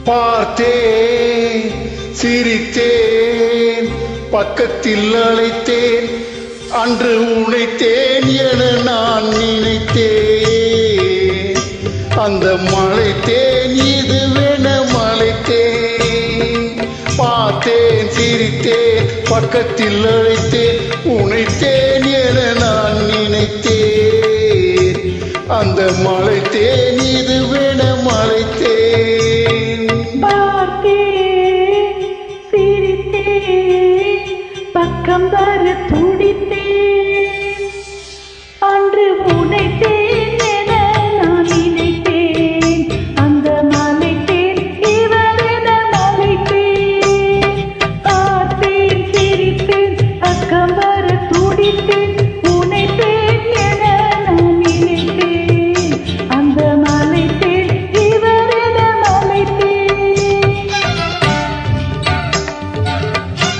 பார்த்தேன், சிரித்தேன், பக்கத்தில் அழைத்தேன், அன்று உனைத்தேன் என நான் நினைத்தேன். அந்த மழைத்தேன் இதுவென மழைத்தேன். பார்த்தேன், சிரித்தேன், பக்கத்தில் அழைத்தேன், உனைத்தேன் என நான் நினைத்தேன். அந்த மழைத்தேன் இதுவென மழைத்தேன். பார்த்தேன், சிரித்தேன், பக்கம் வர துடித்தேன், அன்று உனைத்தேன் என நான் நினைத்தேன். அந்த மலைத்தேன் இவரென மலைத்தேன். பார்த்தேன், சிரித்தேன், பக்கம் வர துடித்தேன், உனைத்தேன் என நான் நினைத்தேன். அந்த மலைத்தேன் இவரென மலைத்தேன்.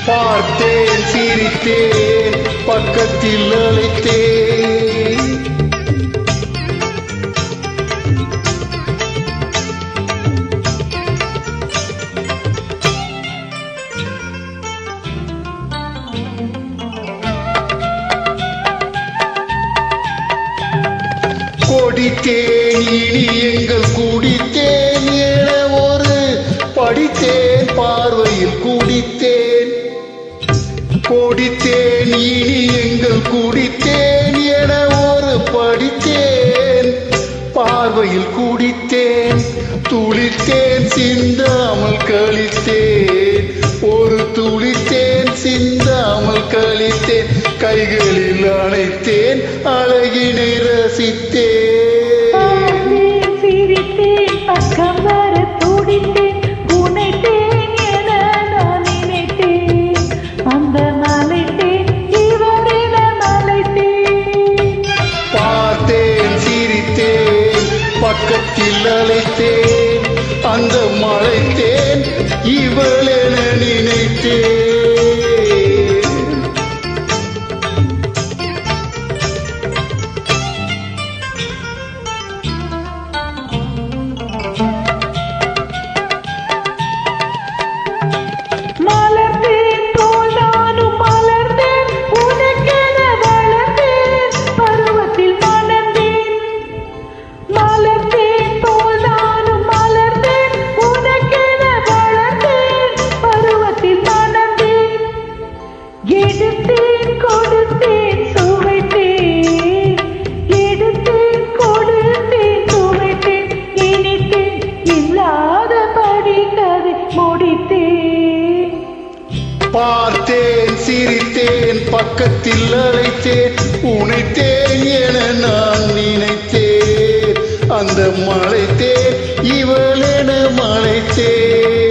பார்த்தேன், சிரித்தேன், பக்கத்தில் அழைத்தேன். கொடித்தேன், இனி எங்கள் குடித்தேன் என ஒரு படித்தேன், பார்வையில் குடித்தேன். கொடித்தேன், இனி எங்கள் குடித்தேன் என ஒரு படித்தேன், பார்வையில் குடித்தேன். துளித்தேன், சிந்தாமல் கழித்தேன், ஒரு துளித்தேன், சிந்தாமல் கழித்தேன். கைகளில் அணைத்தேன், அழகினை ரசித்தேன். பார்த்தேன், சிரித்தேன், பக்கம் வர துடித்தேன், உனைத்தேன் என நான் நினைத்தேன். அந்த மலைத்தேன் இவரென மலைத்தேன். பார்த்தேன், சிரித்தேன், பக்கத்தில் அழைத்தேன், அந்த மழைத்தேன் இவளென நினைத்தேன். மலர்ந்தேன் போல் நானும் மலர்ந்தேன், உனக்கென வளர்ந்தேன், பருவத்தில் மணந்தேன். மலர்ந்தேன் போல் நானும் மலர்ந்தேன், உனக்கென வளர்ந்தேன், பருவத்தில் மணந்தேன். எடுத்தேன், கொடுத்தேன், சுவைத்தேன், எடுத்தேன், கொடுத்தேன், சுவைத்தேன், இனித்தேன், இல்லாதபடி கதை முடித்தேன். பார்த்தேன், சிரித்தேன், பக்கத்தில் அழைத்தேன், உனைத்தேன் என நான் நினைத்தேன். அந்த மழைத்தேன் இவளென மழைத்தேன்.